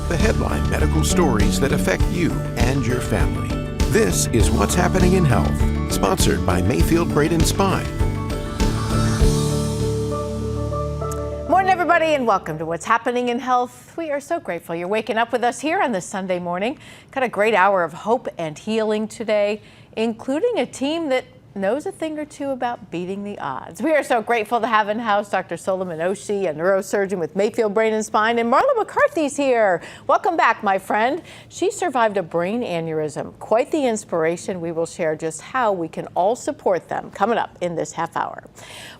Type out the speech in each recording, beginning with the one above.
The headline medical stories that affect you and your family. This is What's Happening in Health, sponsored by Mayfield Brain & Spine. Morning, everybody, and welcome to What's Happening in Health. We are so grateful you're waking up with us here on this Sunday morning. Got a great hour of hope and healing today, including a team that knows a thing or two about beating the odds. We are so grateful to have in-house Dr. Solomon Oshie, a neurosurgeon with Mayfield Brain & Spine, and Marla McCarthy's here. Welcome back, my friend. She survived a brain aneurysm. Quite the inspiration. We will share just how we can all support them coming up in this half hour.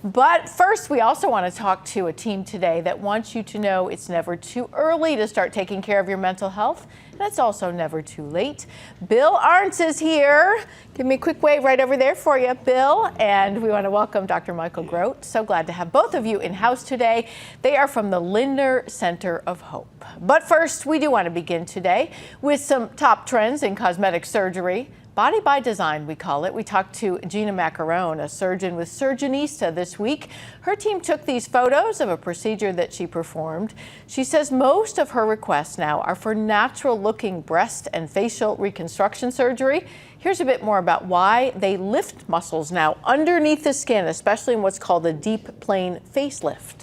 But first, we also want to talk to a team today that wants you to know it's never too early to start taking care of your mental health. And it's also never too late. Bill Arntz is here. Give me a quick wave right over there for you, Bill. And we want to welcome Dr. Michael Grote. So glad to have both of you in-house today. They are from the Lindner Center of Hope. But first, we do want to begin today with some top trends in cosmetic surgery. Body by design, we call it. We talked to Gina Macarone, a surgeon with Surgeonista this week. Her team took these photos of a procedure that she performed. She says most of her requests now are for natural looking breast and facial reconstruction surgery. Here's a bit more about why they lift muscles now underneath the skin, especially in what's called a deep plane facelift.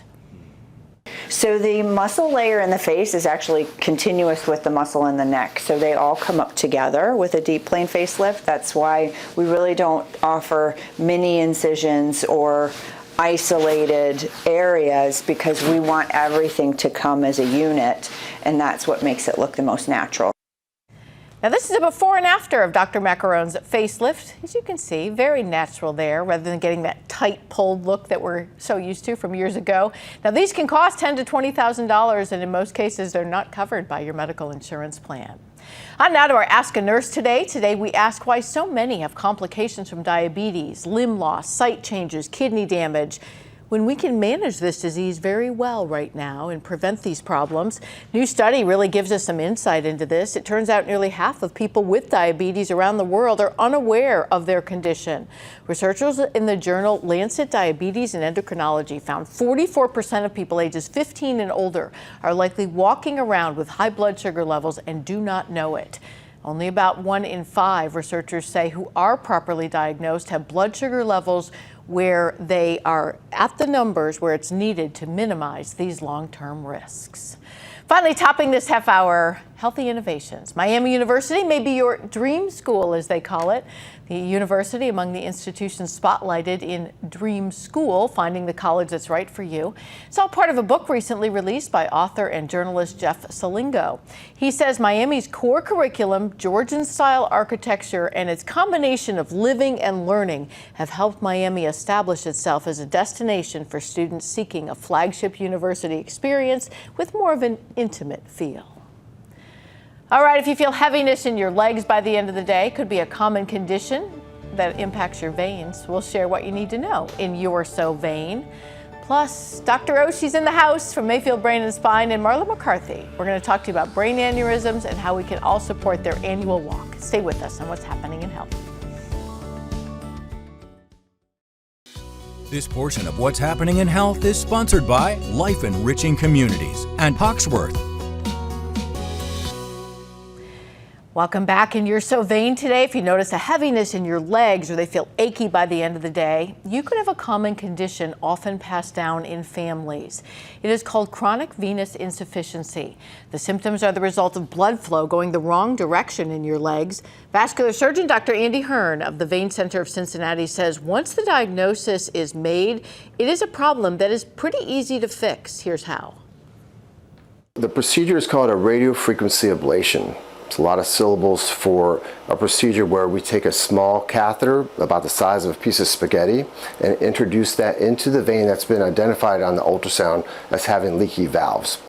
So the muscle layer in the face is actually continuous with the muscle in the neck. So they all come up together with a deep plane facelift. That's why we really don't offer mini incisions or isolated areas, because we want everything to come as a unit, and that's what makes it look the most natural. Now this is a before and after of Dr. Macarone's facelift. As you can see, very natural there, rather than getting that tight pulled look that we're so used to from years ago. Now these can cost $10,000 to $20,000, and in most cases they're not covered by your medical insurance plan. On now to our Ask a Nurse today. Today we ask why so many have complications from diabetes, limb loss, sight changes, kidney damage, when we can manage this disease very well right now and prevent these problems. New study really gives us some insight into this. It turns out nearly half of people with diabetes around the world are unaware of their condition. Researchers in the journal Lancet Diabetes and Endocrinology found 44% of people ages 15 and older are likely walking around with high blood sugar levels and do not know it. Only about 1 in 5 researchers say who are properly diagnosed have blood sugar levels where they are at the numbers where it's needed to minimize these long-term risks. Finally, topping this half hour, healthy innovations. Miami University may be your dream school, as they call it. The university among the institutions spotlighted in Dream School, finding the college that's right for you. It's all part of a book recently released by author and journalist Jeff Salingo. He says Miami's core curriculum, Georgian-style architecture, and its combination of living and learning have helped Miami establish itself as a destination for students seeking a flagship university experience with more of an intimate feel. All right, if you feel heaviness in your legs by the end of the day, could be a common condition that impacts your veins. We'll share what you need to know in You're So Vain. Plus, Dr. Oshie's in the house from Mayfield Brain & Spine, and Marla McCarthy. We're going to talk to you about brain aneurysms and how we can all support their annual walk. Stay with us on What's Happening in Health. This portion of What's Happening in Health is sponsored by Life Enriching Communities and Hawksworth. Welcome back, and You're So Vain today. If you notice a heaviness in your legs or they feel achy by the end of the day, you could have a common condition often passed down in families. It is called chronic venous insufficiency. The symptoms are the result of blood flow going the wrong direction in your legs. Vascular surgeon Dr. Andy Hearn of the Vein Center of Cincinnati says once the diagnosis is made, it is a problem that is pretty easy to fix. Here's how. The procedure is called a radiofrequency ablation. It's a lot of syllables for a procedure where we take a small catheter about the size of a piece of spaghetti and introduce that into the vein that's been identified on the ultrasound as having leaky valves.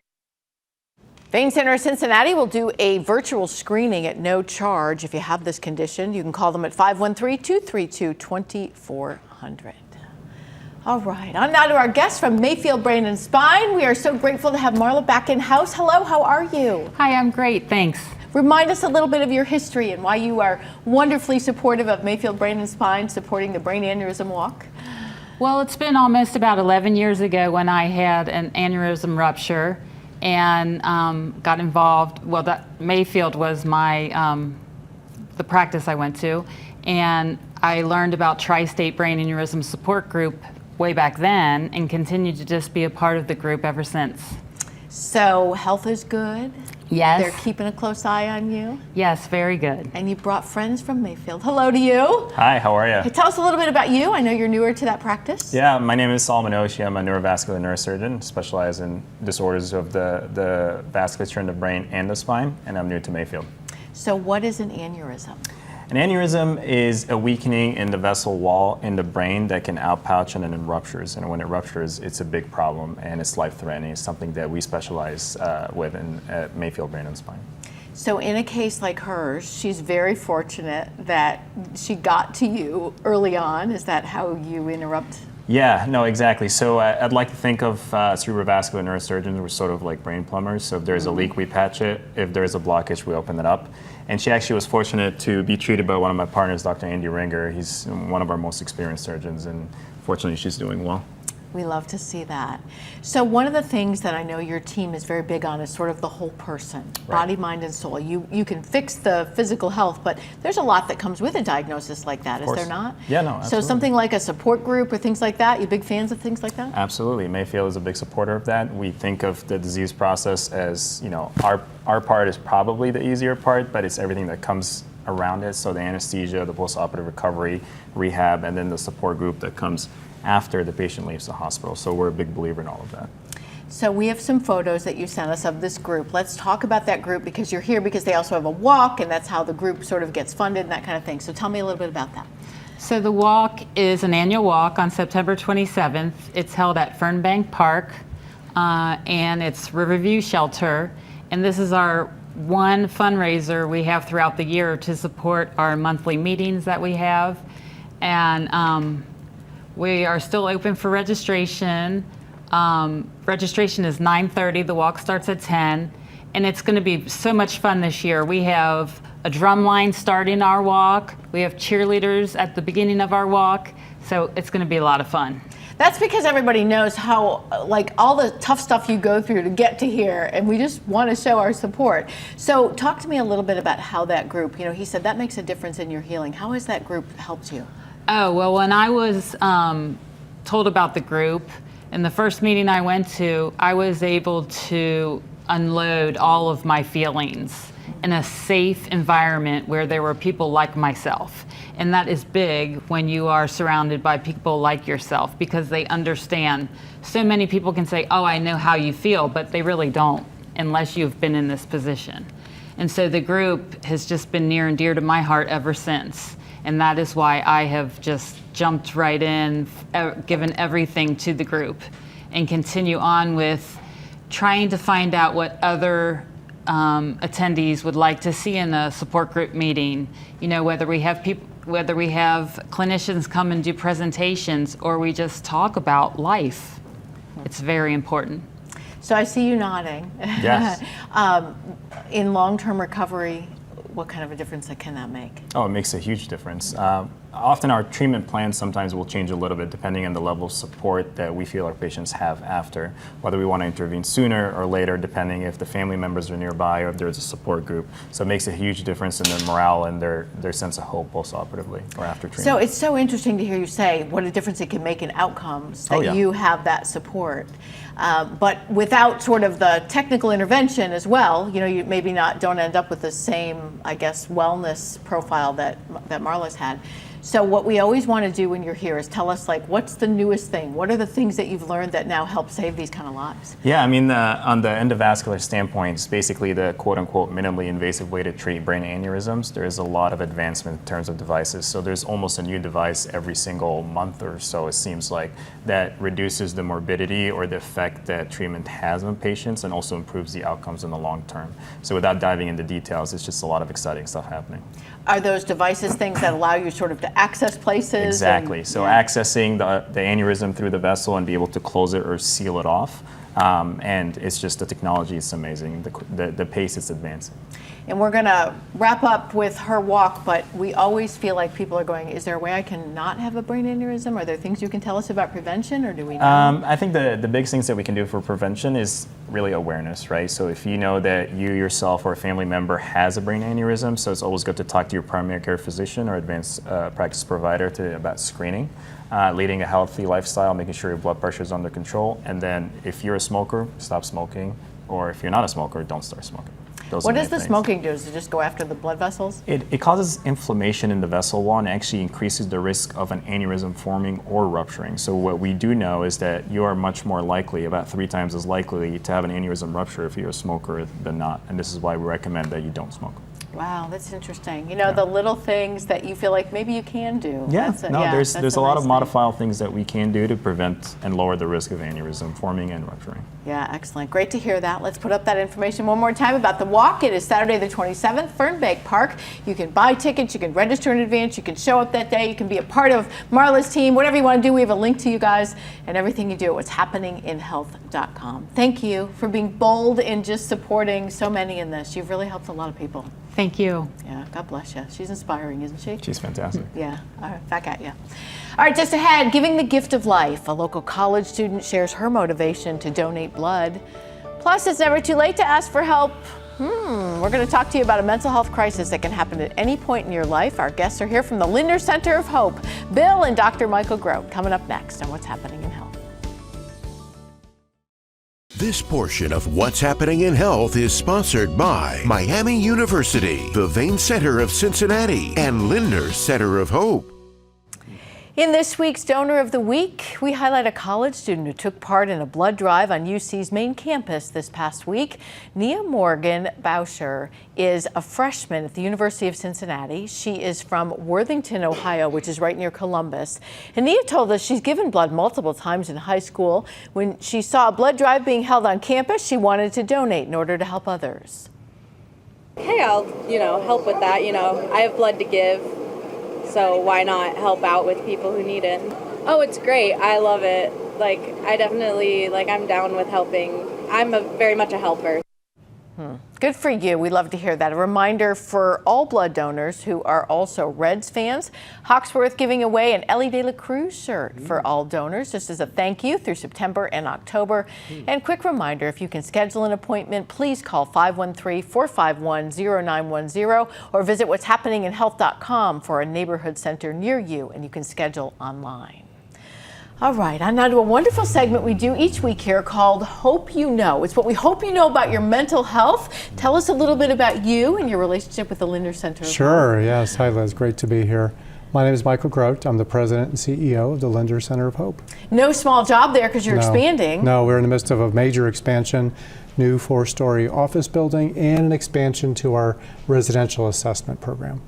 Vein Center of Cincinnati will do a virtual screening at no charge. If you have this condition, you can call them at 513-232-2400. All right, on now to our guest from Mayfield Brain & Spine. We are so grateful to have Marla back in house. Hello, how are you? Hi, I'm great, thanks. Remind us a little bit of your history and why you are wonderfully supportive of Mayfield Brain & Spine, supporting the brain aneurysm walk. Well, it's been almost about 11 years ago when I had an aneurysm rupture, and got involved. Well, that Mayfield was my the practice I went to, and I learned about Tri-State Brain Aneurysm Support Group way back then, and continued to just be a part of the group ever since. So health is good? Yes. They're keeping a close eye on you? Yes, very good. And you brought friends from Mayfield. Hello to you. Hi, how are you? Hey, tell us a little bit about you. I know you're newer to that practice. Yeah, my name is Solomon Oshie. I'm a neurovascular neurosurgeon, specialize in disorders of the vasculature in the brain and the spine, and I'm new to Mayfield. So what is an aneurysm? An aneurysm is a weakening in the vessel wall in the brain that can outpouch and then it ruptures. And when it ruptures, it's a big problem and it's life-threatening. It's something that we specialize with at Mayfield Brain and Spine. So in a case like hers, she's very fortunate that she got to you early on. Is that how you interrupt? Yeah, no, exactly. So I'd like to think of cerebrovascular neurosurgeons, we're sort of like brain plumbers. So if there's a leak, we patch it. If there's a blockage, we open it up. And she actually was fortunate to be treated by one of my partners, Dr. Andy Ringer. He's one of our most experienced surgeons, and fortunately she's doing well. We love to see that. So one of the things that I know your team is very big on is sort of the whole person, body, mind, and soul. You can fix the physical health, but there's a lot that comes with a diagnosis like that, is there not? Yeah, no, absolutely. So something like a support group or things like that, you big fans of things like that? Absolutely. Mayfield is a big supporter of that. We think of the disease process as, you know, our part is probably the easier part, but it's everything that comes around it. So the anesthesia, the postoperative recovery, rehab, and then the support group that comes after the patient leaves the hospital. So we're a big believer in all of that. So we have some photos that you sent us of this group. Let's talk about that group, because you're here because they also have a walk, and that's how the group sort of gets funded and that kind of thing. So tell me a little bit about that. So the walk is an annual walk on September 27th. It's held at Fernbank Park, and it's Riverview Shelter. And this is our one fundraiser we have throughout the year to support our monthly meetings that we have. And we are still open for registration. Registration is 9:30. The walk starts at 10. And it's going to be so much fun this year. We have a drum line starting our walk. We have cheerleaders at the beginning of our walk. So it's going to be a lot of fun. That's because everybody knows how, like, all the tough stuff you go through to get to here, and we just want to show our support. So talk to me a little bit about how that group, you know, he said that makes a difference in your healing. How has that group helped you? Oh, well, when I was told about the group, in the first meeting I went to, I was able to unload all of my feelings in a safe environment where there were people like myself. And that is big when you are surrounded by people like yourself, because they understand. So many people can say, oh, I know how you feel, but they really don't unless you've been in this position. And so the group has just been near and dear to my heart ever since. And that is why I have just jumped right in, given everything to the group, and continue on with trying to find out what other attendees would like to see in a support group meeting. You know, whether we have clinicians come and do presentations, or we just talk about life. It's very important. So I see you nodding. Yes. In long-term recovery, what kind of a difference can that make? Oh, it makes a huge difference. Often our treatment plans sometimes will change a little bit depending on the level of support that we feel our patients have after, whether we want to intervene sooner or later, depending if the family members are nearby or if there's a support group. So it makes a huge difference in their morale and their sense of hope post-operatively or after treatment. So it's so interesting to hear you say what a difference it can make in outcomes that you have that support. But without sort of the technical intervention as well, you know, you maybe don't end up with the same, I guess, wellness profile that Marla's had. So what we always want to do when you're here is tell us, like, what's the newest thing? What are the things that you've learned that now help save these kind of lives? Yeah, I mean, on the endovascular standpoint, it's basically the quote-unquote minimally invasive way to treat brain aneurysms. There is a lot of advancement in terms of devices. So there's almost a new device every single month or so, it seems like, that reduces the morbidity or the effect that treatment has on patients and also improves the outcomes in the long term. So without diving into details, it's just a lot of exciting stuff happening. Are those devices things that allow you sort of to access places? Exactly. So accessing the aneurysm through the vessel and be able to close it or seal it off And it's just the technology is amazing. The pace is advancing. And we're going to wrap up with her walk, but we always feel like people are going, is there a way I can not have a brain aneurysm? Are there things you can tell us about prevention, or do we know? I think the biggest things that we can do for prevention is really awareness, right? So if you know that you yourself or a family member has a brain aneurysm, so it's always good to talk to your primary care physician or advanced practice provider about screening, leading a healthy lifestyle, making sure your blood pressure is under control, and then if you're a smoker, stop smoking, or if you're not a smoker, don't start smoking. What does the smoking do? Does it just go after the blood vessels? It causes inflammation in the vessel wall and actually increases the risk of an aneurysm forming or rupturing. So what we do know is that you are much more likely, about 3 times as likely, to have an aneurysm rupture if you're a smoker than not. And this is why we recommend that you don't smoke. Wow, that's interesting. You know, the little things that you feel like maybe you can do. Yeah, there's a lot of nice modifiable things that we can do to prevent and lower the risk of aneurysm forming and rupturing. Yeah, excellent. Great to hear that. Let's put up that information one more time about the walk. It is Saturday the 27th, Fernbank Park. You can buy tickets, you can register in advance, you can show up that day, you can be a part of Marla's team, whatever you want to do. We have a link to you guys and everything you do at what'shappeninginhealth.com. Thank you for being bold in just supporting so many in this. You've really helped a lot of people. Thank you. Yeah, God bless you. She's inspiring, isn't she? She's fantastic. Yeah, all right, back at you. All right, just ahead, giving the gift of life. A local college student shares her motivation to donate blood. Plus, it's never too late to ask for help. We're going to talk to you about a mental health crisis that can happen at any point in your life. Our guests are here from the Linder Center of Hope. Bill and Dr. Michael Grote coming up next on What's Happening in Health. This portion of What's Happening in Health is sponsored by Miami University, the Vein Center of Cincinnati, and Linder Center of Hope. In this week's Donor of the Week, we highlight a college student who took part in a blood drive on UC's main campus this past week. Nia Morgan Bauscher is a freshman at the University of Cincinnati. She is from Worthington, Ohio, which is right near Columbus. And Nia told us she's given blood multiple times in high school. When she saw a blood drive being held on campus, she wanted to donate in order to help others. Hey, I'll, help with that. I have blood to give. So why not help out with people who need it? Oh, it's great. I love it. I definitely, I'm down with helping. I'm very much a helper. Good for you. We love to hear that. A reminder for all blood donors who are also Reds fans, Hawksworth giving away an Ellie De La Cruz shirt for all donors, just as a thank you through September and October. And quick reminder, if you can schedule an appointment, please call 513-451-0910 or visit what'shappeninginhealth.com for a neighborhood center near you, and you can schedule online. All right, on now to a wonderful segment we do each week here called Hope You Know. It's what we hope you know about your mental health. Tell us a little bit about you and your relationship with the Linder Center. Sure, yes. Hi, Liz. Great to be here. My name is Michael Grote. I'm the president and CEO of the Linder Center of Hope. No small job there because you're expanding. No, we're in the midst of a major expansion, new 4-story office building, and an expansion to our residential assessment program.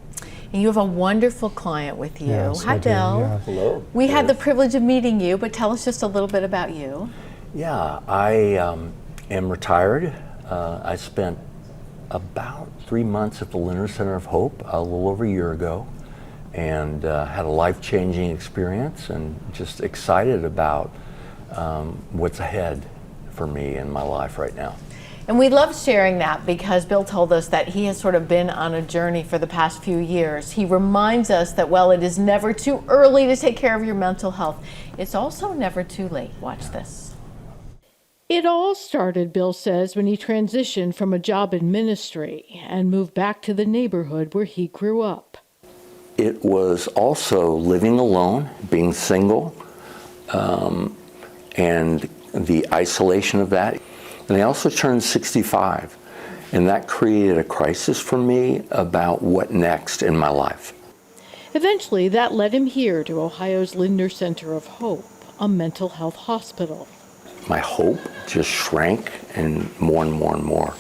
And you have a wonderful client with you. Yes, Hi, I do, Bill. yeah. Hello. We had the privilege of meeting you, but tell us just a little bit about you. Yeah, I am retired. I spent about 3 months at the Linder Center of Hope a little over a year ago, and had a life-changing experience, and just excited about what's ahead for me in my life right now. And we love sharing that because Bill told us that he has sort of been on a journey for the past few years. He reminds us that, well, it is never too early to take care of your mental health. It's also never too late. Watch this. It all started, Bill says, when he transitioned from a job in ministry and moved back to the neighborhood where he grew up. It was also living alone, being single, and the isolation of that. And I also turned 65, and that created a crisis for me about what next in my life. Eventually, that led him here to Ohio's Linder Center of Hope, a mental health hospital. My hope just shrank and more and more and more.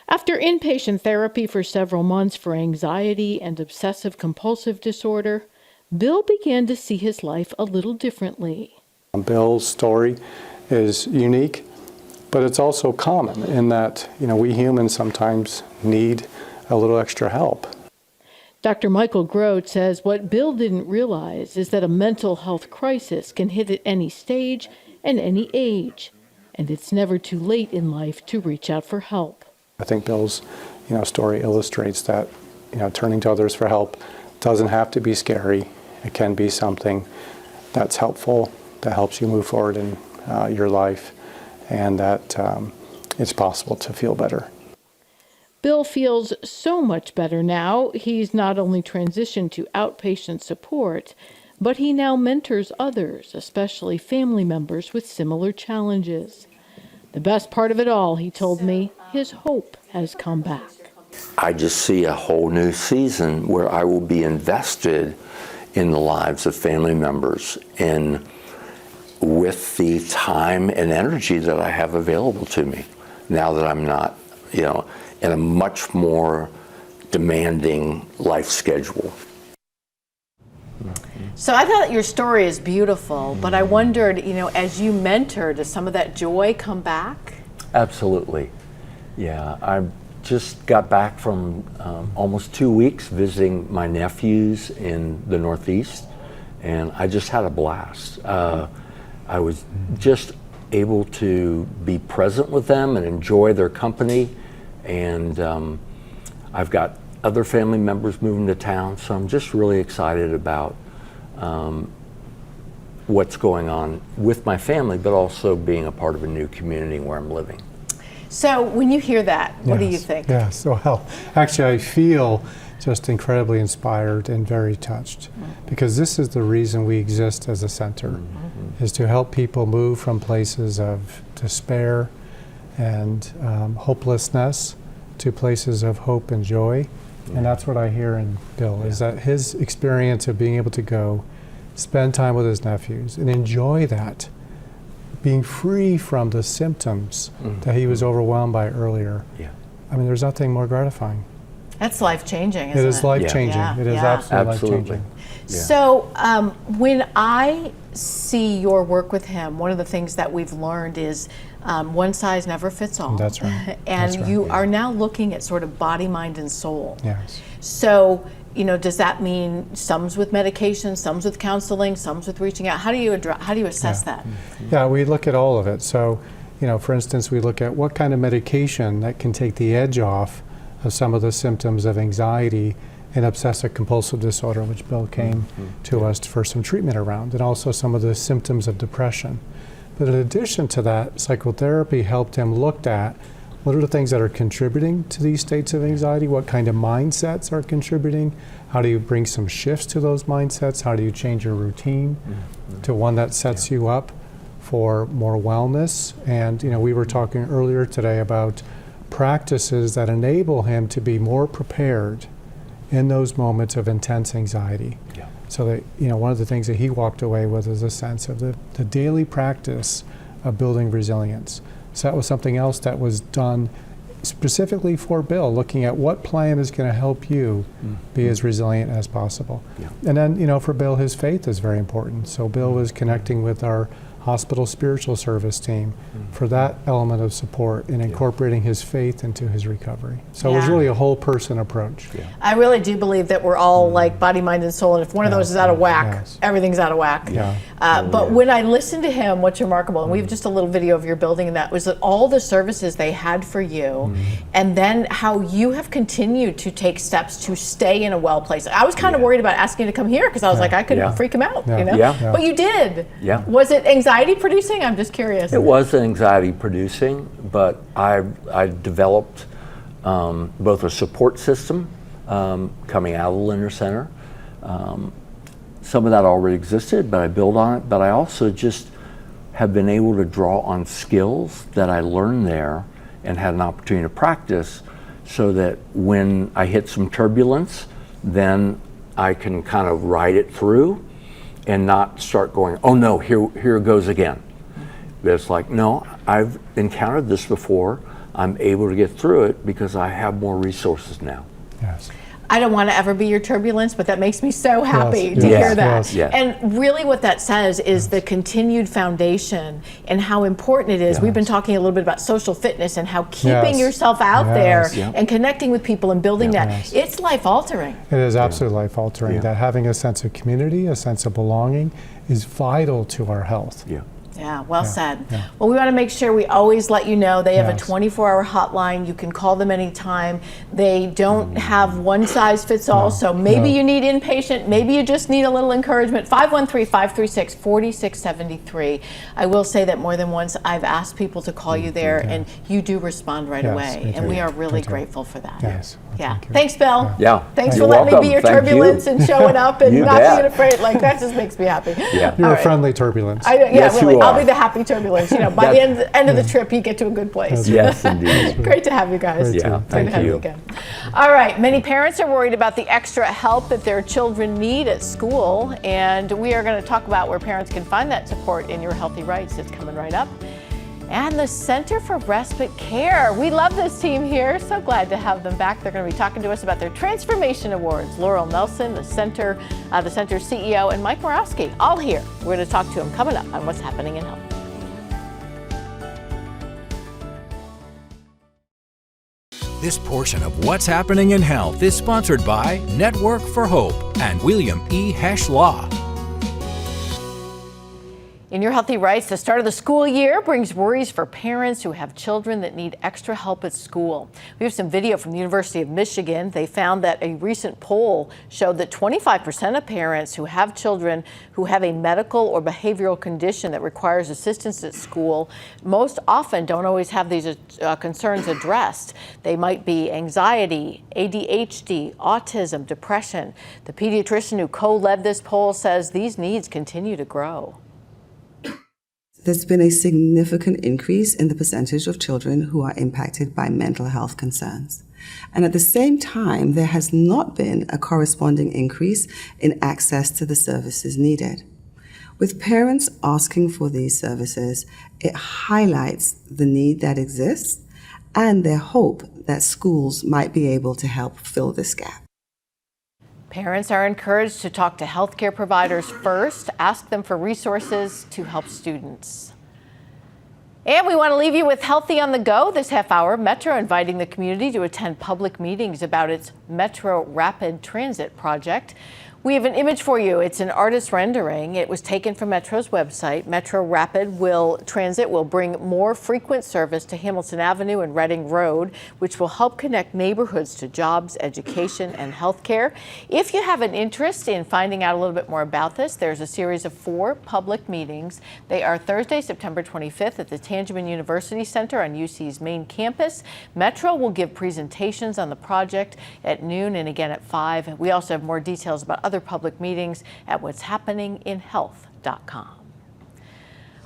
After inpatient therapy for several months for anxiety and obsessive-compulsive disorder, Bill began to see his life a little differently. Bill's story is unique, but it's also common in that, we humans sometimes need a little extra help. Dr. Michael Grote says what Bill didn't realize is that a mental health crisis can hit at any stage and any age. and it's never too late in life to reach out for help. I think Bill's, story illustrates that, turning to others for help doesn't have to be scary. It can be something that's helpful, that helps you move forward in your life, and that it's possible to feel better. Bill feels so much better now. He's not only transitioned to outpatient support, but he now mentors others, especially family members with similar challenges. The best part of it all, he told me, his hope has come back. I just see a whole new season where I will be invested in the lives of family members and with the time and energy that I have available to me now that I'm not, in a much more demanding life schedule. So I thought your story is beautiful, but I wondered, as you mentor, does some of that joy come back? Absolutely. Yeah, I just got back from almost 2 weeks visiting my nephews in the Northeast, and I just had a blast. I was just able to be present with them and enjoy their company, and I've got other family members moving to town, so I'm just really excited about what's going on with my family, but also being a part of a new community where I'm living. So when you hear that, what do you think? Yes, well, actually I feel just incredibly inspired and very touched, because this is the reason we exist as a center, is to help people move from places of despair and hopelessness to places of hope and joy. And that's what I hear in Bill, is that his experience of being able to go spend time with his nephews and enjoy that, being free from the symptoms that he was overwhelmed by earlier. Yeah. I mean, there's nothing more gratifying. That's life-changing, isn't it? It is life-changing. Yeah. It is absolutely life-changing. Yeah. So when I see your work with him, one of the things that we've learned is one size never fits all. That's right. And That's right. you are now looking at sort of body, mind, and soul. Yes. So, does that mean some's with medication, some's with counseling, some's with reaching out? How do you assess that? Yeah, we look at all of it. So, for instance, we look at what kind of medication that can take the edge off of some of the symptoms of anxiety and obsessive compulsive disorder, which Bill came to us for some treatment around, and also some of the symptoms of depression. But in addition to that, psychotherapy helped him look at what are the things that are contributing to these states of anxiety, what kind of mindsets are contributing, how do you bring some shifts to those mindsets, how do you change your routine to one that sets you up for more wellness. And we were talking earlier today about practices that enable him to be more prepared in those moments of intense anxiety. Yeah. So that, one of the things that he walked away with is a sense of the daily practice of building resilience. So that was something else that was done specifically for Bill, looking at what plan is going to help you be as resilient as possible. Yeah. And then, for Bill, his faith is very important. So Bill was connecting with our hospital spiritual service team for that element of support and incorporating his faith into his recovery. So it was really a whole person approach. Yeah. I really do believe that we're all like body, mind, and soul, and if one of those is out of whack, everything's out of whack. Yeah. But when I listened to him, what's remarkable, and we have just a little video of your building, and that was that all the services they had for you, and then how you have continued to take steps to stay in a well place. I was kind of worried about asking you to come here because I was like, I could freak him out, Yeah. But you did. Yeah. Was it anxiety producing? I'm just curious. It was anxiety producing, but I developed both a support system coming out of the Linder Center. Some of that already existed, but I built on it. But I also just have been able to draw on skills that I learned there and had an opportunity to practice, so that when I hit some turbulence, then I can kind of ride it through and not start going, oh no, here it goes again. But it's like, no, I've encountered this before. I'm able to get through it because I have more resources now. Yes. I don't want to ever be your turbulence, but that makes me so happy to yes, hear that. yes. And really what that says is the continued foundation and how important it is. Yes. We've been talking a little bit about social fitness and how keeping Yes. yourself out Yes. there and connecting with people and building that, Yes. it's life altering. It is absolutely life-altering. Yeah. That having a sense of community, a sense of belonging, is vital to our health. Yeah. Yeah, well said. Yeah. Well, we want to make sure we always let you know they have a Yes. 24-hour hotline. You can call them anytime. They don't have one size fits all, so maybe you need inpatient, maybe you just need a little encouragement. 513-536-4673. I will say that more than once I've asked people to call you there, and you do respond right Yes, away, me and too. we are really Me too. grateful for that. Yes. Well, Yeah. thank you. Thanks, Bill. Yeah. Thanks You're for letting me welcome. be your Thank you. turbulence and showing up and You not bet. being afraid. Like, that just makes me happy. Yeah. You're All a right. friendly turbulence. Yeah, Yes, you really. I'll are. be the happy turbulence. You know, by the end of the trip, you get to a good place. Yes, indeed. Great to have you guys. Great Yeah, too. Good thank to have you you. again. All right, many parents are worried about the extra help that their children need at school, and we are going to talk about where parents can find that support in Your Healthy Rights. It's coming right up. And the Center for Respite Care. We love this team here. So glad to have them back. They're going to be talking to us about their Transformation Awards. Laurel Nelson, the Center's CEO, and Mike Morawski, all here. We're going to talk to them coming up on what's happening in health. This portion of What's Happening in Health is sponsored by Network for Hope and William E. Hesch Law. In Your Healthy Rights, the start of the school year brings worries for parents who have children that need extra help at school. We have some video from the University of Michigan. They found that a recent poll showed that 25% of parents who have children who have a medical or behavioral condition that requires assistance at school most often don't always have these concerns addressed. They might be anxiety, ADHD, autism, depression. The pediatrician who co-led this poll says these needs continue to grow. There's been a significant increase in the percentage of children who are impacted by mental health concerns. And at the same time, there has not been a corresponding increase in access to the services needed. With parents asking for these services, it highlights the need that exists and their hope that schools might be able to help fill this gap. Parents are encouraged to talk to healthcare providers first, ask them for resources to help students. And we want to leave you with Healthy on the Go this half hour. Metro inviting the community to attend public meetings about its Metro Rapid Transit project. We have an image for you. It's an artist rendering. It was taken from Metro's website. Metro Rapid Transit will bring more frequent service to Hamilton Avenue and Reading Road, which will help connect neighborhoods to jobs, education, and healthcare. If you have an interest in finding out a little bit more about this, there's a series of 4 public meetings. They are Thursday, September 25th at the Tangeman University Center on UC's main campus. Metro will give presentations on the project at noon and again at 5. We also have more details about other public meetings at what'shappeninginhealth.com.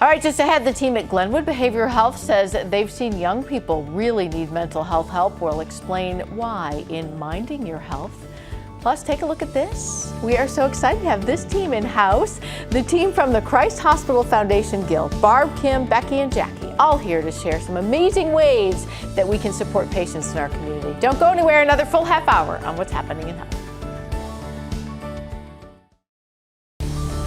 All right, just ahead, the team at Glenwood Behavioral Health says that they've seen young people really need mental health help. We'll explain why in Minding Your Health. Plus, take a look at this. We are so excited to have this team in-house. The team from the Christ Hospital Foundation Guild, Barb, Kim, Becky, and Jackie, all here to share some amazing ways that we can support patients in our community. Don't go anywhere, another full half hour on What's Happening in Health.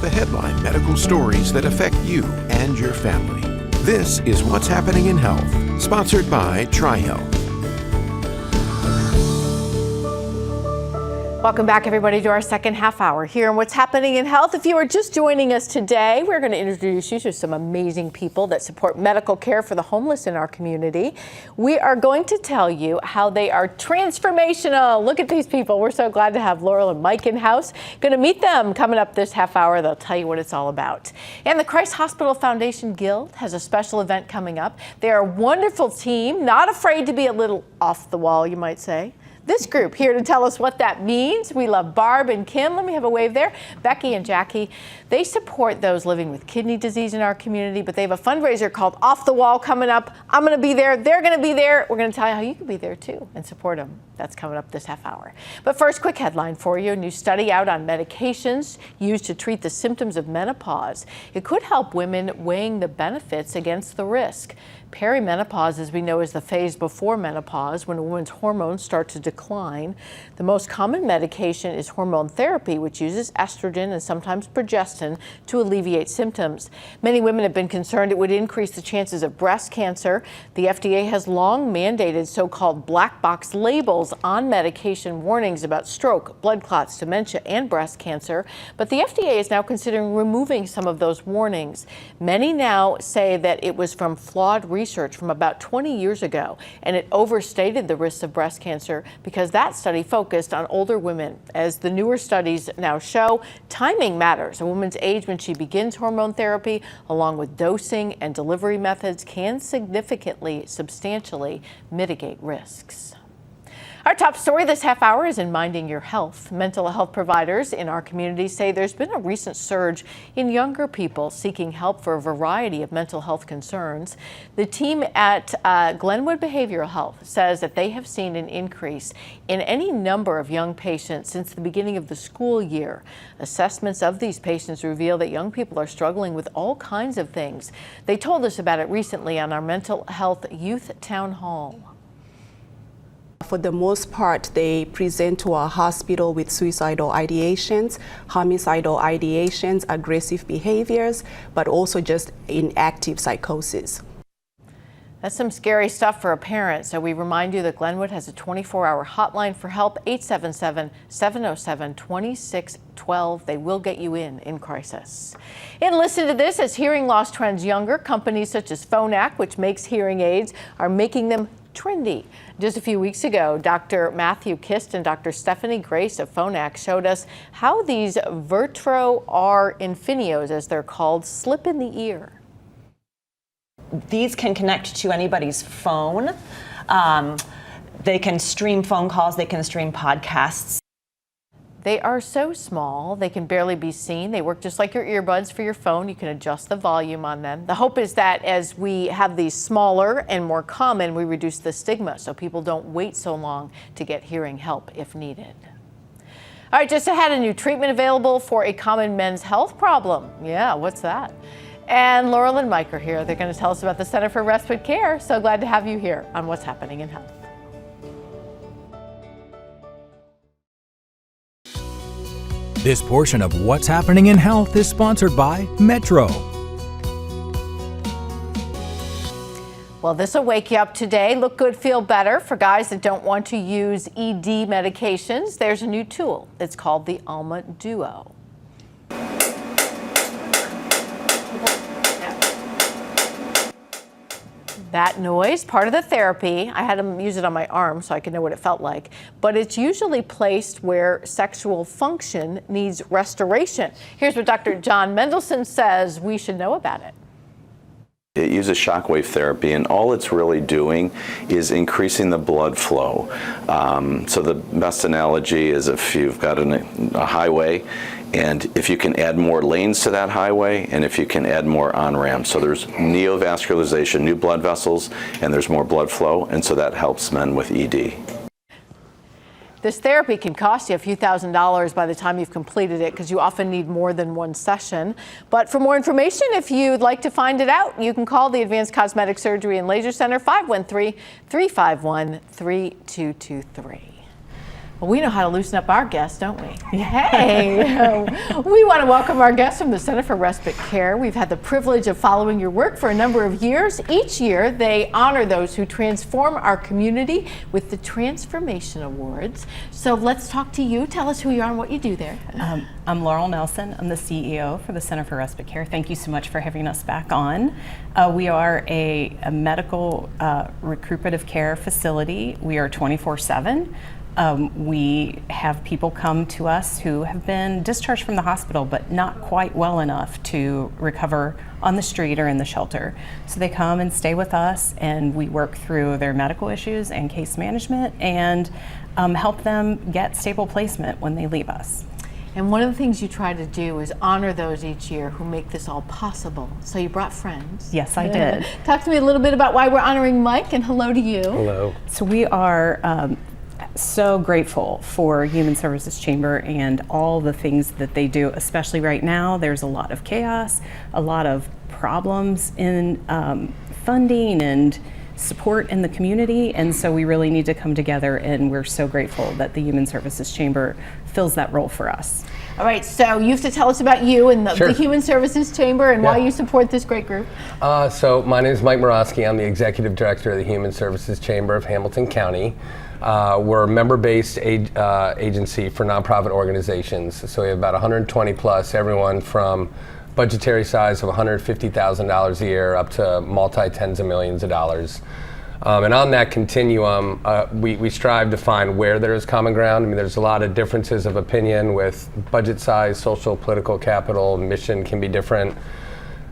The headline medical stories that affect you and your family. This is What's Happening in Health, sponsored by TriHealth. Welcome back, everybody, to our second half hour here on What's Happening in Health. If you are just joining us today, we're going to introduce you to some amazing people that support medical care for the homeless in our community. We are going to tell you how they are transformational. Look at these people. We're so glad to have Laurel and Mike in-house. Going to meet them coming up this half hour. They'll tell you what it's all about. And the Christ Hospital Foundation Guild has a special event coming up. They are a wonderful team, not afraid to be a little off the wall, you might say. This group here to tell us what that means. We love Barb and Kim. Let me have a wave there. Becky and Jackie. They support those living with kidney disease in our community, but they have a fundraiser called Off the Wall coming up. I'm going to be there. They're going to be there. We're going to tell you how you can be there too and support them. That's coming up this half hour. But first, quick headline for you. A new study out on medications used to treat the symptoms of menopause. It could help women weighing the benefits against the risk. Perimenopause, as we know, is the phase before menopause when a woman's hormones start to decline. The most common medication is hormone therapy, which uses estrogen and sometimes progestin to alleviate symptoms. Many women have been concerned it would increase the chances of breast cancer. The FDA has long mandated so-called black box labels labels on medication warnings about stroke, blood clots, dementia, and breast cancer, but the FDA is now considering removing some of those warnings. Many now say that it was from flawed research from about 20 years ago, and it overstated the risks of breast cancer because that study focused on older women. As the newer studies now show, timing matters. A woman's age when she begins hormone therapy, along with dosing and delivery methods, can significantly, substantially mitigate risks. Our top story this half hour is in Minding Your Health. Mental health providers in our community say there's been a recent surge in younger people seeking help for a variety of mental health concerns. The team at Glenwood Behavioral Health says that they have seen an increase in any number of young patients since the beginning of the school year. Assessments of these patients reveal that young people are struggling with all kinds of things. They told us about it recently on our Mental Health Youth Town Hall. For the most part, they present to our hospital with suicidal ideations, homicidal ideations, aggressive behaviors, but also just inactive psychosis. That's some scary stuff for a parent, so we remind you that Glenwood has a 24-hour hotline for help, 877-707-2612. They will get you in crisis. And listen to this, as hearing loss trends younger, companies such as Phonak, which makes hearing aids, are making them trendy. Just a few weeks ago, Dr. Matthew Kist and Dr. Stephanie Grace of Phonak showed us how these Virtro R Infinios, as they're called, slip in the ear. These can connect to anybody's phone. They can stream phone calls, they can stream podcasts. They are so small, they can barely be seen. They work just like your earbuds for your phone. You can adjust the volume on them. The hope is that as we have these smaller and more common, we reduce the stigma so people don't wait so long to get hearing help if needed. All right, just ahead, a new treatment available for a common men's health problem. Yeah, what's that? And Laurel and Mike are here. They're going to tell us about the Center for Respite Care. So glad to have you here on What's Happening in Health. This portion of What's Happening in Health is sponsored by Metro. Well, this will wake you up today. Look good, feel better. For guys that don't want to use ED medications, there's a new tool. It's called the Alma Duo. That noise, part of the therapy. I had to use it on my arm so I could know what it felt like. But it's usually placed where sexual function needs restoration. Here's what Dr. John Mendelson says we should know about it. It uses shockwave therapy, and all it's really doing is increasing the blood flow. So the best analogy is if you've got a highway, and if you can add more lanes to that highway, and if you can add more on-ramps. So there's neovascularization, new blood vessels, and there's more blood flow, and so that helps men with ED. This therapy can cost you a few $1,000s by the time you've completed it because you often need more than one session. But for more information, if you'd like to find it out, you can call the Advanced Cosmetic Surgery and Laser Center, 513-351-3223. Well, we know how to loosen up our guests, don't we? Hey! We want to welcome our guests from the Center for Respite Care. We've had the privilege of following your work for a number of years. Each year, they honor those who transform our community with the Transformation Awards. So let's talk to you. Tell us who you are and what you do there. I'm Laurel Nelson. I'm the CEO for the Center for Respite Care. Thank you so much for having us back on. We are a medical recuperative care facility. We are 24/7. We have people come to us who have been discharged from the hospital but not quite well enough to recover on the street or in the shelter. So they come and stay with us, and we work through their medical issues and case management and help them get stable placement when they leave us. And one of the things you try to do is honor those each year who make this all possible. So you brought friends. Yes, I did. Talk to me a little bit about why we're honoring Mike, and hello to you. Hello. So we are so grateful for Human Services Chamber and all the things that they do, especially right now. There's a lot of chaos, a lot of problems in funding and support in the community, and so we really need to come together, and we're so grateful that the Human Services Chamber fills that role for us. All right, so you have to tell us about you and the Human Services Chamber and why you support this great group. So my name is Mike Morosky. I'm the Executive Director of the Human Services Chamber of Hamilton County. We're a member-based agency for nonprofit organizations. So we have about 120 plus, everyone from budgetary size of $150,000 a year up to multi-tens of millions of dollars. And on that continuum, we strive to find where there is common ground. I mean, there's a lot of differences of opinion with budget size, social, political capital, mission can be different.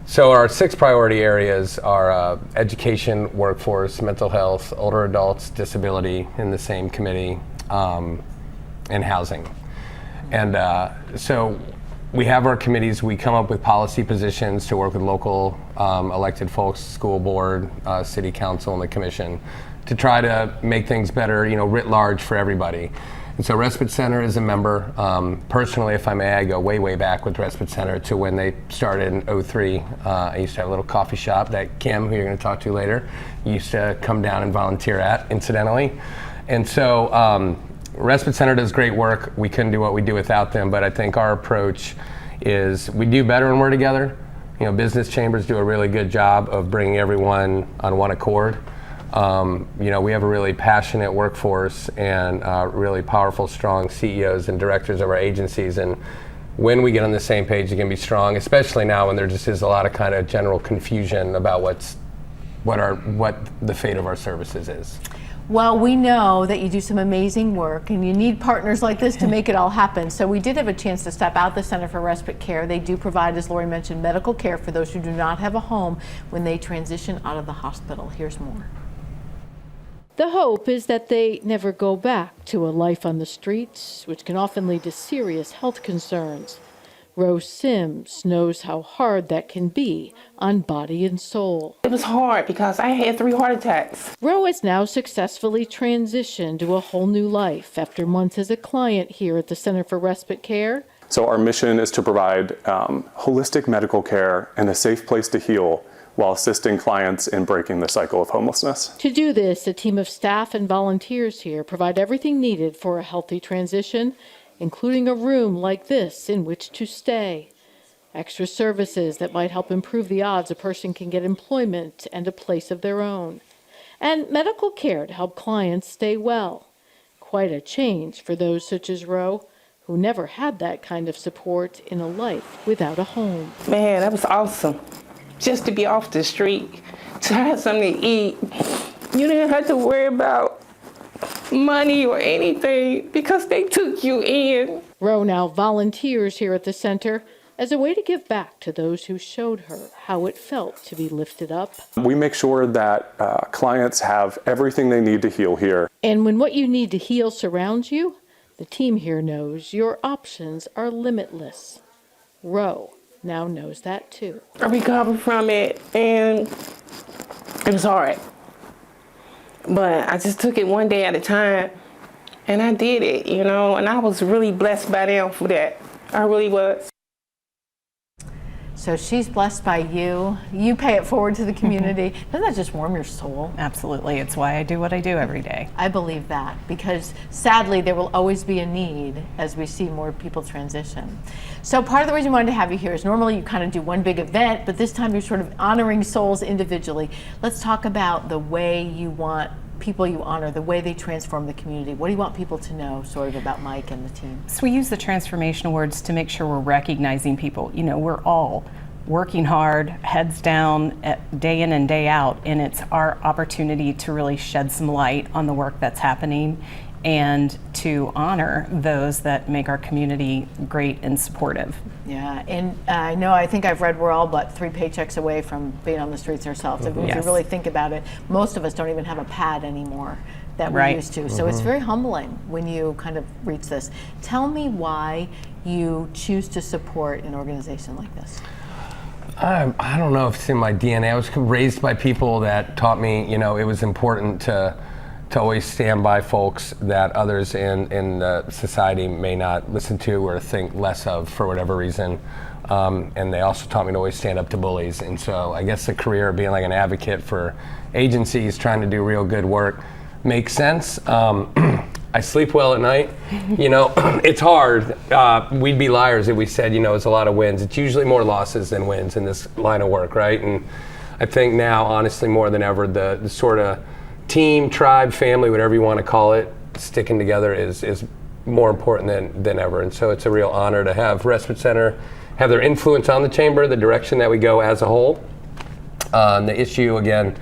So our 6 priority areas are education, workforce, mental health, older adults, disability in the same committee, and housing. And so we have our committees. We come up with policy positions to work with local elected folks, school board, city council, and the commission to try to make things better, writ large for everybody. And so Respite Center is a member. Personally, if I may, I go way, way back with Respite Center to when they started in '03. I used to have a little coffee shop that Kim, who you're going to talk to later, used to come down and volunteer at, incidentally. And so Respite Center does great work. We couldn't do what we do without them, but I think our approach is we do better when we're together. Business chambers do a really good job of bringing everyone on one accord. We have a really passionate workforce and really powerful, strong CEOs and directors of our agencies. And when we get on the same page, it can be strong, especially now when there just is a lot of kind of general confusion about what the fate of our services is. Well, we know that you do some amazing work and you need partners like this to make it all happen. So we did have a chance to step out the Center for Respite Care. They do provide, as Lori mentioned, medical care for those who do not have a home when they transition out of the hospital. Here's more. The hope is that they never go back to a life on the streets, which can often lead to serious health concerns. Rose Sims knows how hard that can be on body and soul. It was hard because I had 3 heart attacks. Rose has now successfully transitioned to a whole new life after months as a client here at the Center for Respite Care. So our mission is to provide holistic medical care and a safe place to heal while assisting clients in breaking the cycle of homelessness. To do this, a team of staff and volunteers here provide everything needed for a healthy transition, including a room like this in which to stay, extra services that might help improve the odds a person can get employment and a place of their own, and medical care to help clients stay well. Quite a change for those such as Ro, who never had that kind of support in a life without a home. Man, that was awesome. Just to be off the street, to have something to eat. You didn't have to worry about money or anything because they took you in. Ro now volunteers here at the center as a way to give back to those who showed her how it felt to be lifted up. We make sure that clients have everything they need to heal here. And when what you need to heal surrounds you, the team here knows your options are limitless. Ro now knows that too. I recovered from it and it was hard. But I just took it one day at a time and I did it, and I was really blessed by them for that. I really was. So she's blessed by you. You pay it forward to the community. Doesn't that just warm your soul? Absolutely. It's why I do what I do every day. I believe that because sadly there will always be a need as we see more people transition. So part of the reason we wanted to have you here is normally you kind of do one big event, but this time you're sort of honoring souls individually. Let's talk about the way you want people you honor, the way they transform the community. What do you want people to know sort of about Mike and the team? So we use the transformation awards to make sure we're recognizing people. We're all working hard, heads down, day in and day out, and it's our opportunity to really shed some light on the work that's happening and to honor those that make our community great and supportive. Yeah, and I think I've read we're all but 3 paychecks away from being on the streets ourselves. If you really think about it, most of us don't even have a pad anymore that we're used to. So it's very humbling when you kind of reach this. Tell me why you choose to support an organization like this. I don't know if it's in my DNA. I was raised by people that taught me, it was important to always stand by folks that others in the society may not listen to or think less of for whatever reason. And they also taught me to always stand up to bullies. And so I guess the career of being like an advocate for agencies trying to do real good work makes sense. I sleep well at night. It's hard. We'd be liars if we said, it's a lot of wins. It's usually more losses than wins in this line of work, right? And I think now, honestly, more than ever, the sort of team, tribe, family, whatever you want to call it, sticking together is more important than ever. And so it's a real honor to have Respite Center have their influence on the chamber, the direction that we go as a whole. The issue, again,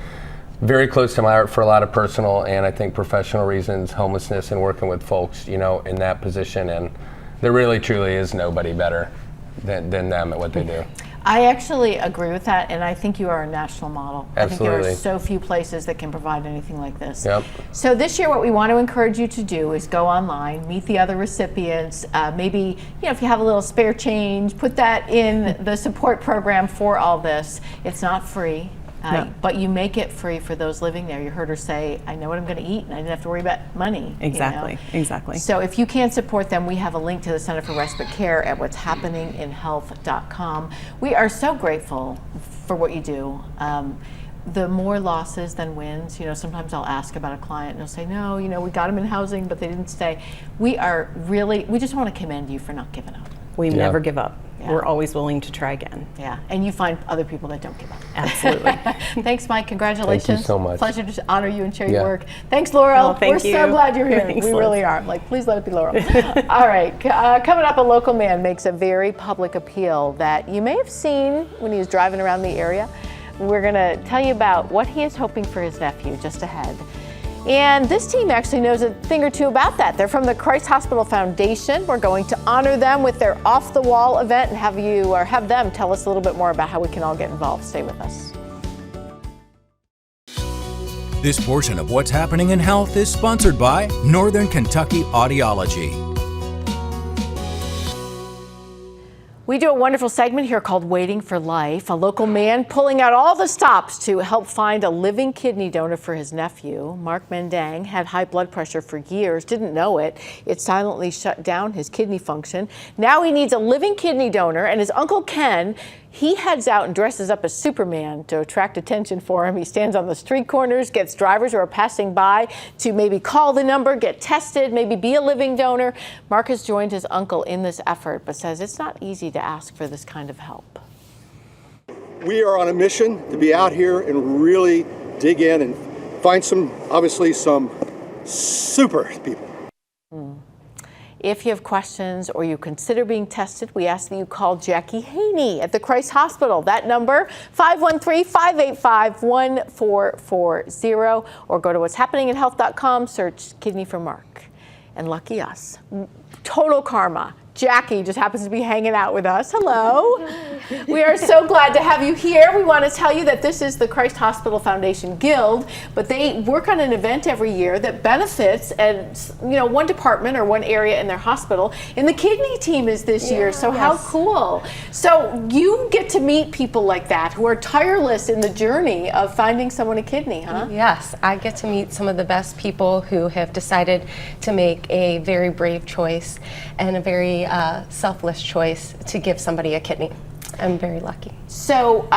very close to my heart for a lot of personal and I think professional reasons, homelessness and working with folks, in that position. And there really truly is nobody better than them at what they do. I actually agree with that, and I think you are a national model. Absolutely. I think there are so few places that can provide anything like this. Yep. So this year what we want to encourage you to do is go online, meet the other recipients, maybe if you have a little spare change, put that in the support program for all this. It's not free. No. But you make it free for those living there. You heard her say, I know what I'm going to eat and I didn't have to worry about money. Exactly, exactly. So if you can't support them, we have a link to the Center for Respite Care at what'shappeninginhealth.com. We are so grateful for what you do. The more losses than wins. Sometimes I'll ask about a client and they'll say, no, we got them in housing, but they didn't stay. We just want to commend you for not giving up. We never give up. Yeah. We're always willing to try again. Yeah, and you find other people that don't give up. Absolutely. Thanks, Mike. Congratulations. Thank you so much. Pleasure to honor you and share your work. Thanks, Laurel. Oh, thank We're you. so glad you're here. Thanks, we Liz. really are. Please let it be Laurel. All right. Coming up, a local man makes a very public appeal that you may have seen when he was driving around the area. We're going to tell you about what he is hoping for his nephew just ahead. And this team actually knows a thing or two about that. They're from the Christ Hospital Foundation. We're going to honor them with their Off the Wall event and have them tell us a little bit more about how we can all get involved. Stay with us. This portion of What's Happening in Health is sponsored by Northern Kentucky Audiology. We do a wonderful segment here called Waiting for Life. A local man pulling out all the stops to help find a living kidney donor for his nephew. Mark Mendang had high blood pressure for years, didn't know it. It silently shut down his kidney function. Now he needs a living kidney donor, and his Uncle Ken, he heads out and dresses up as Superman to attract attention for him. He stands on the street corners, gets drivers who are passing by to maybe call the number, get tested, maybe be a living donor. Mark has joined his uncle in this effort, but says it's not easy to ask for this kind of help. We are on a mission to be out here and really dig in and find some super people. If you have questions or you consider being tested, we ask that you call Jackie Haney at the Christ Hospital. That number, 513-585-1440, or go to what'shappeninginhealth.com, search kidney for Mark. And lucky us, total karma. Jackie just happens to be hanging out with us. Hello. We are so glad to have you here. We want to tell you that this is the Christ Hospital Foundation Guild, but they work on an event every year that benefits and one department or one area in their hospital. And the kidney team is this year, so how cool. So you get to meet people like that who are tireless in the journey of finding someone a kidney, huh? Yes, I get to meet some of the best people who have decided to make a very brave choice and a very selfless choice to give somebody a kidney. I'm very lucky. So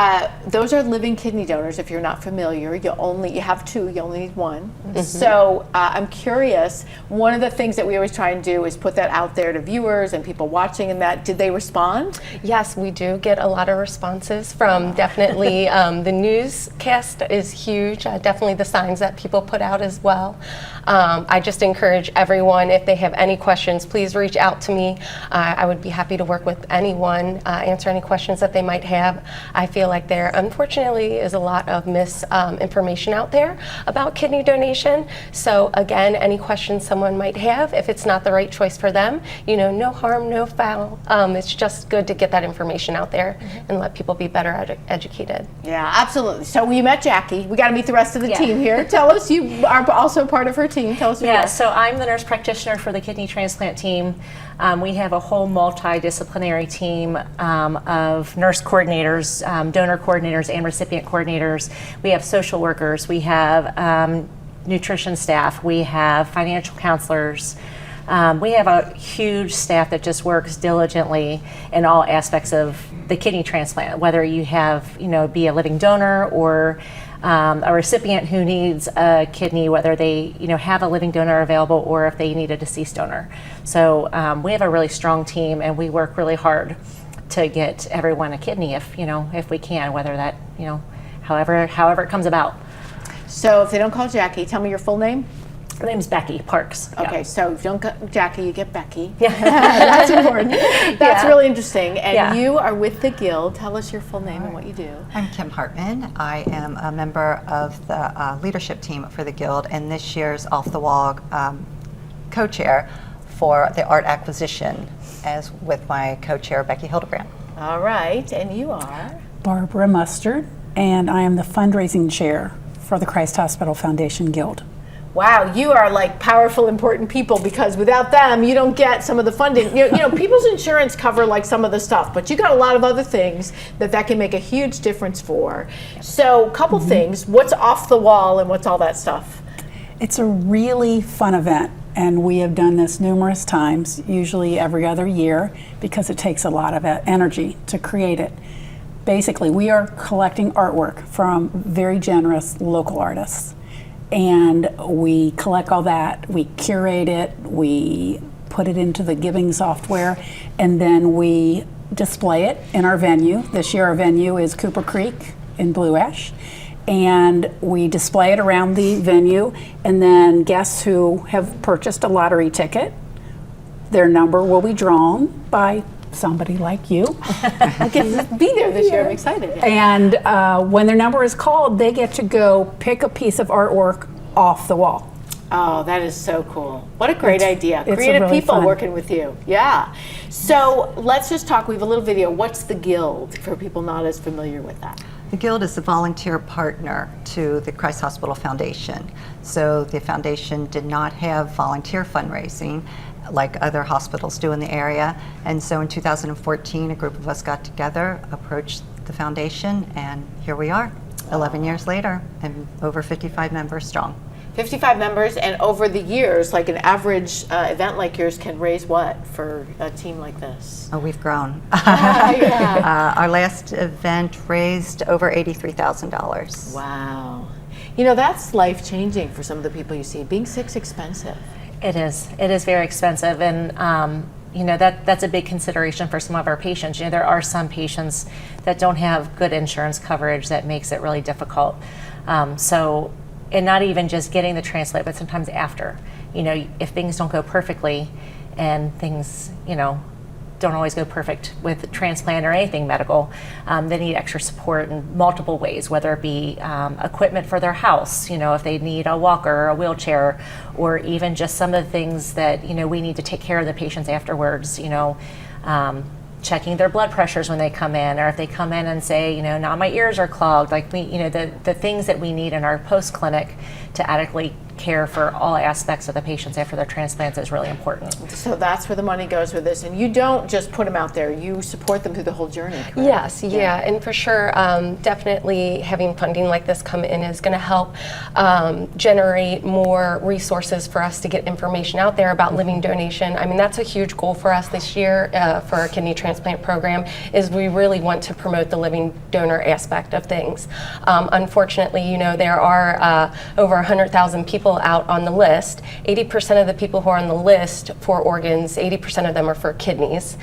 those are living kidney donors. If you're not familiar, you have two, you only need one. Mm-hmm. So I'm curious, one of the things that we always try and do is put that out there to viewers and people watching, and that, did they respond? Yes, we do get a lot of responses from definitely the newscast is huge, definitely the signs that people put out as well. I just encourage everyone, if they have any questions, please reach out to me. I would be happy to work with anyone, answer any questions that they might have. I feel like there, unfortunately, is a lot of misinformation out there about kidney donation. So again, any questions someone might have, if it's not the right choice for them, no harm, no foul. It's just good to get that information out there and let people be better educated. Yeah, absolutely. So we met Jackie. We got to meet the rest of the team here. Tell us, you are also part of her team. Tell us who you are. So I'm the nurse practitioner for the kidney transplant team. We have a whole multidisciplinary team of nurse coordinators, donor coordinators, and recipient coordinators. We have social workers, we have nutrition staff, we have financial counselors. We have a huge staff that just works diligently in all aspects of the kidney transplant, whether you have, be a living donor or a recipient who needs a kidney, whether they have a living donor available or if they need a deceased donor. So we have a really strong team, and we work really hard to get everyone a kidney if we can, whether that however it comes about. So if they don't call Jackie, tell me your full name. Her name's Becky Parks. Okay, so if you don't get Jackie, you get Becky. Yeah. That's important. That's Yeah. really interesting. And Yeah. you are with the Guild. Tell us your full name and what you do. I'm Kim Hartman. I am a member of the leadership team for the Guild and this year's Off the Wall co-chair for the art acquisition, as with my co-chair Becky Hildebrand. All right, and you are? Barbara Mustard, and I am the fundraising chair for the Christ Hospital Foundation Guild. Wow, you are like powerful, important people, because without them, you don't get some of the funding. You know, people's insurance cover like some of the stuff, but you got a lot of other things that can make a huge difference for. So, couple things. What's Off the Wall and what's all that stuff? It's a really fun event, and we have done this numerous times, usually every other year, because it takes a lot of energy to create it. Basically, we are collecting artwork from very generous local artists. And we collect all that, we curate it, we put it into the giving software, and then we display it in our venue. This year our venue is Cooper Creek in Blue Ash. And we display it around the venue, and then guests who have purchased a lottery ticket, their number will be drawn by somebody like you. I get to be there this year. I'm excited. And when their number is called, they get to go pick a piece of artwork off the wall. Oh, that is so cool. What a great idea. It's Creative really people fun. working with you. Yeah. So let's just talk. We have a little video. What's the Guild for people not as familiar with that? The Guild is a volunteer partner to the Christ Hospital Foundation. So the foundation did not have volunteer fundraising like other hospitals do in the area. And so in 2014, a group of us got together, approached the foundation, and here we are, 11 years later, and over 55 members strong. 55 members, and over the years, like an average event like yours can raise what for a team like this? Oh, we've grown. Yeah. Our last event raised over $83,000. Wow. You know, that's life-changing for some of the people you see. Being sick's expensive. It is. It is very expensive, and you know that's a big consideration for some of our patients. You know, there are some patients that don't have good insurance coverage that makes it really difficult. So, and not even just getting the transplant, but sometimes after. You know, if things don't go perfectly, and things, you know, don't always go perfect with transplant or anything medical, they need extra support in multiple ways, whether it be equipment for their house, you know, if they need a walker or a wheelchair, or even just some of the things that, you know, we need to take care of the patients afterwards, you know, checking their blood pressures when they come in, or if they come in and say, you know, now my ears are clogged, like we, you know, the things that we need in our post-clinic to adequately care for all aspects of the patients after their transplants is really important. So that's where the money goes with this. And you don't just put them out there, you support them through the whole journey, correct? Yes, yeah, and for sure, definitely having funding like this come in is going to help generate more resources for us to get information out there about living donation. I mean, that's a huge goal for us this year for our kidney transplant program, is we really want to promote the living donor aspect of things. Unfortunately, you know, there are over 100,000 people out on the list. 80% of the people who are on the list for organs, 80% of them are for kidneys.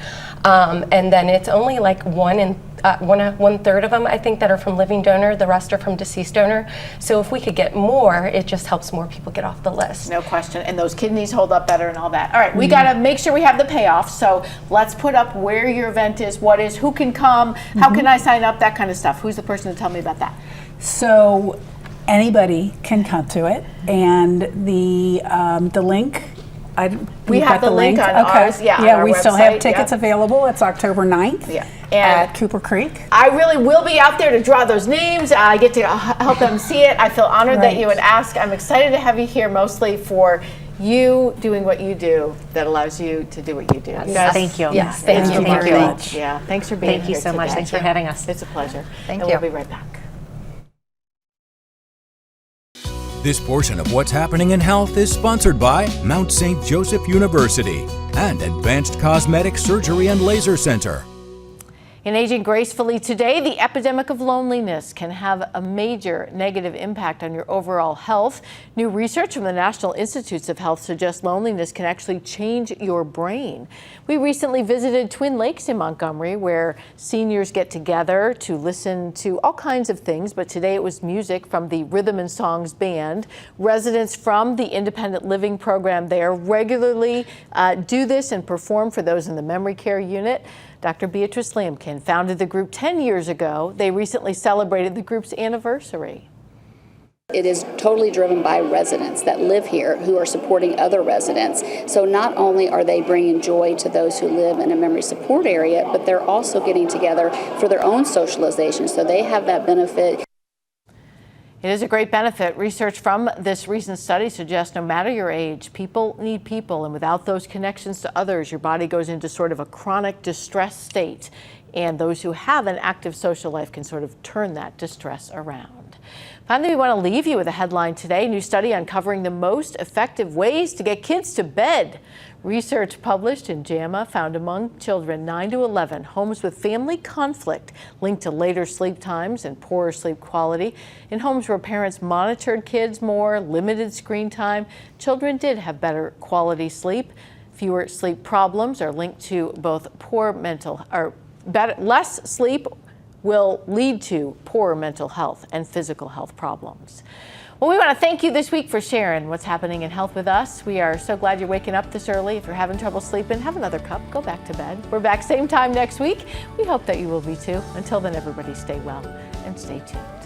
And then it's only like one third of them, I think, that are from living donor. The rest are from deceased donor. So if we could get more, it just helps more people get off the list. No question. And those kidneys hold up better and all that. All right, we got to make sure we have the payoff. So let's put up where your event is, what is, who can come, how can I sign up, that kind of stuff. Who's the person to tell me about that? So anybody can come to it, and the link. We have the link on ours. Yeah, on our we still website, have tickets available. It's October 9th. Yeah. At Cooper Creek. I really will be out there to draw those names. I get to help them see it. I feel honored that you would ask. I'm excited to have you here, mostly for you doing what you do that allows you to do what you do. Yes. Thank you. Yes, thank you very very much. much. Yeah, thanks for being here. Thank you so much. today. Thanks for having us. It's a pleasure. Thank and you. We'll be right back. This portion of What's Happening in Health is sponsored by Mount St. Joseph University and Advanced Cosmetic Surgery and Laser Center. In Aging Gracefully today, the epidemic of loneliness can have a major negative impact on your overall health. New research from the National Institutes of Health suggests loneliness can actually change your brain. We recently visited Twin Lakes in Montgomery, where seniors get together to listen to all kinds of things, but today it was music from the Rhythm and Songs Band. Residents from the independent living program there regularly do this and perform for those in the memory care unit. Dr. Beatrice Lamkin founded the group 10 years ago. They recently celebrated the group's anniversary. It is totally driven by residents that live here who are supporting other residents. So not only are they bringing joy to those who live in a memory support area, but they're also getting together for their own socialization. So they have that benefit. It is a great benefit. Research from this recent study suggests no matter your age, people need people, and without those connections to others, your body goes into sort of a chronic distress state, and those who have an active social life can sort of turn that distress around. Finally, we want to leave you with a headline today. New study uncovering the most effective ways to get kids to bed. Research published in JAMA found among children 9 to 11, homes with family conflict linked to later sleep times and poorer sleep quality. In homes where parents monitored kids more, limited screen time, children did have better quality sleep. Fewer sleep problems are linked to both poor mental or better, less sleep will lead to poorer mental health and physical health problems. Well, we want to thank you this week for sharing what's happening in health with us. We are so glad you're waking up this early. If you're having trouble sleeping, have another cup, go back to bed. We're back same time next week. We hope that you will be too. Until then, everybody stay well and stay tuned.